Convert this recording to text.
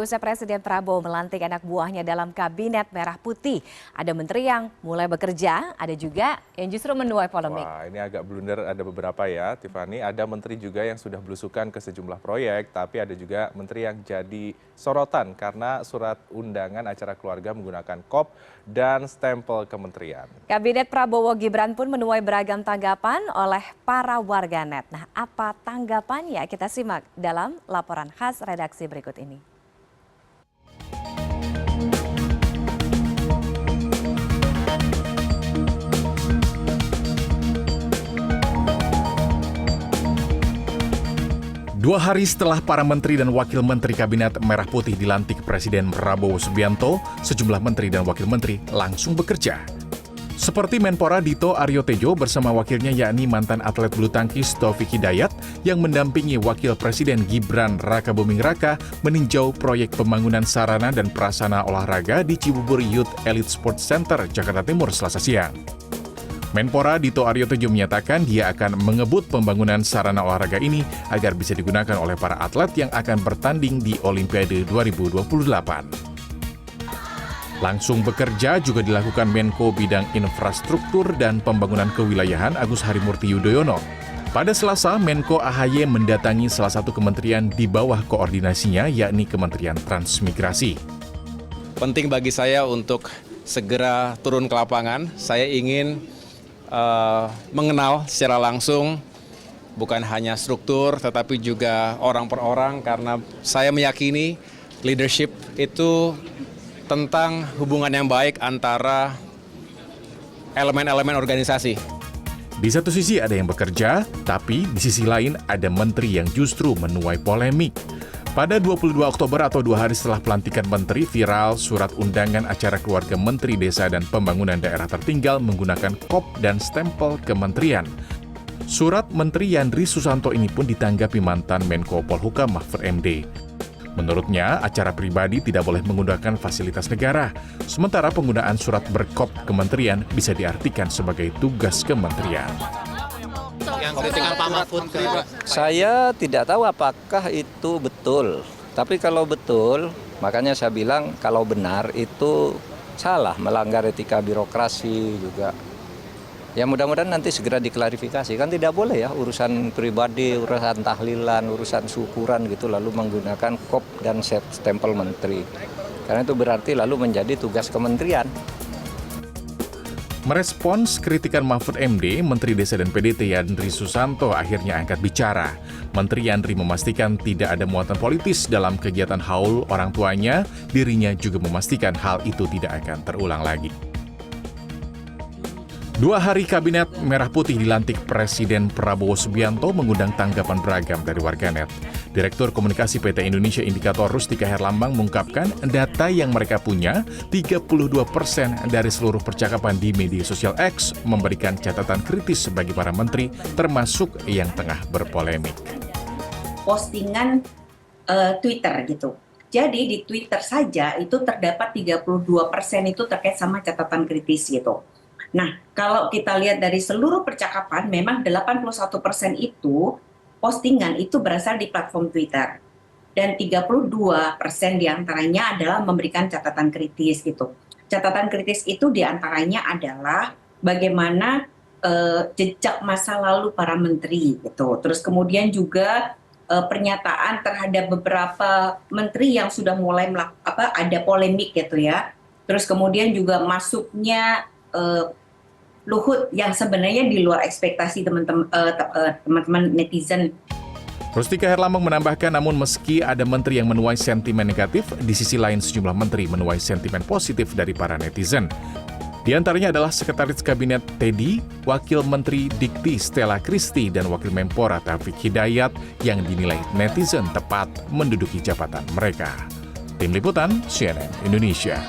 Usai Presiden Prabowo melantik anak buahnya dalam Kabinet Merah Putih, ada menteri yang mulai bekerja, ada juga yang justru menuai polemik. Wah, ini agak blunder, ada beberapa ya, Tiffany. Ada menteri juga yang sudah belusukan ke sejumlah proyek, tapi ada juga menteri yang jadi sorotan karena surat undangan acara keluarga menggunakan kop dan stempel kementerian. Kabinet Prabowo Gibran pun menuai beragam tanggapan oleh para warganet. Nah, apa tanggapannya? Kita simak dalam laporan khas redaksi berikut ini. Dua hari setelah para menteri dan wakil menteri Kabinet Merah Putih dilantik Presiden Prabowo Subianto, sejumlah menteri dan wakil menteri langsung bekerja. Seperti Menpora Dito Aryo Tejo bersama wakilnya yakni mantan atlet bulu tangkis Taufik Hidayat yang mendampingi wakil Presiden Gibran Rakabuming Raka meninjau proyek pembangunan sarana dan prasarana olahraga di Cibubur Youth Elite Sports Center, Jakarta Timur, Selasa siang. Menpora Dito Aryo Tejo menyatakan dia akan mengebut pembangunan sarana olahraga ini agar bisa digunakan oleh para atlet yang akan bertanding di Olimpiade 2028. Langsung bekerja juga dilakukan Menko Bidang Infrastruktur dan Pembangunan Kewilayahan Agus Harimurti Yudhoyono. Pada Selasa, Menko AHY mendatangi salah satu kementerian di bawah koordinasinya yakni Kementerian Transmigrasi. Penting bagi saya untuk segera turun ke lapangan. Saya ingin mengenal secara langsung bukan hanya struktur tetapi juga orang per orang, karena saya meyakini leadership itu tentang hubungan yang baik antara elemen-elemen organisasi. Di satu sisi ada yang bekerja, tapi di sisi lain ada menteri yang justru menuai polemik. Pada 22 Oktober atau 2 hari setelah pelantikan menteri, viral surat undangan acara keluarga Menteri Desa dan Pembangunan Daerah Tertinggal menggunakan kop dan stempel kementerian. Surat Menteri Yandri Susanto ini pun ditanggapi mantan Menko Polhukam Mahfud MD. Menurutnya, acara pribadi tidak boleh menggunakan fasilitas negara, sementara penggunaan surat berkop kementerian bisa diartikan sebagai tugas kementerian. Saya tidak tahu apakah itu betul. Tapi kalau betul, makanya saya bilang kalau benar itu salah, melanggar etika birokrasi juga. Ya mudah-mudahan nanti segera diklarifikasi. Kan tidak boleh ya urusan pribadi, urusan tahlilan, urusan syukuran gitu lalu menggunakan kop dan stempel menteri. Karena itu berarti lalu menjadi tugas kementerian. Merespons kritikan Mahfud MD, Menteri Desa dan PDT Yandri Susanto akhirnya angkat bicara. Menteri Yandri memastikan tidak ada muatan politis dalam kegiatan haul orang tuanya, dirinya juga memastikan hal itu tidak akan terulang lagi. 2 hari Kabinet Merah Putih dilantik Presiden Prabowo Subianto mengundang tanggapan beragam dari warganet. Direktur Komunikasi PT Indonesia Indikator Rustika Herlambang mengungkapkan data yang mereka punya, 32% dari seluruh percakapan di media sosial X memberikan catatan kritis bagi para menteri, termasuk yang tengah berpolemik. Postingan Twitter gitu. Jadi di Twitter saja itu terdapat 32% itu terkait sama catatan kritis gitu. Nah, kalau kita lihat dari seluruh percakapan, memang 81% itu postingan itu berasal di platform Twitter. Dan 32% diantaranya adalah memberikan catatan kritis gitu. Catatan kritis itu diantaranya adalah bagaimana jejak masa lalu para menteri gitu. Terus kemudian juga pernyataan terhadap beberapa menteri yang sudah mulai ada polemik gitu ya. Terus kemudian juga masuknya Luhut yang sebenarnya di luar ekspektasi teman-teman netizen. Rustika Herlambang menambahkan, namun meski ada menteri yang menuai sentimen negatif, di sisi lain sejumlah menteri menuai sentimen positif dari para netizen. Di antaranya adalah Sekretaris Kabinet Teddy, Wakil Menteri Dikti Stella Christy, dan Wakil Menpora Taufik Hidayat yang dinilai netizen tepat menduduki jabatan mereka. Tim Liputan CNN Indonesia.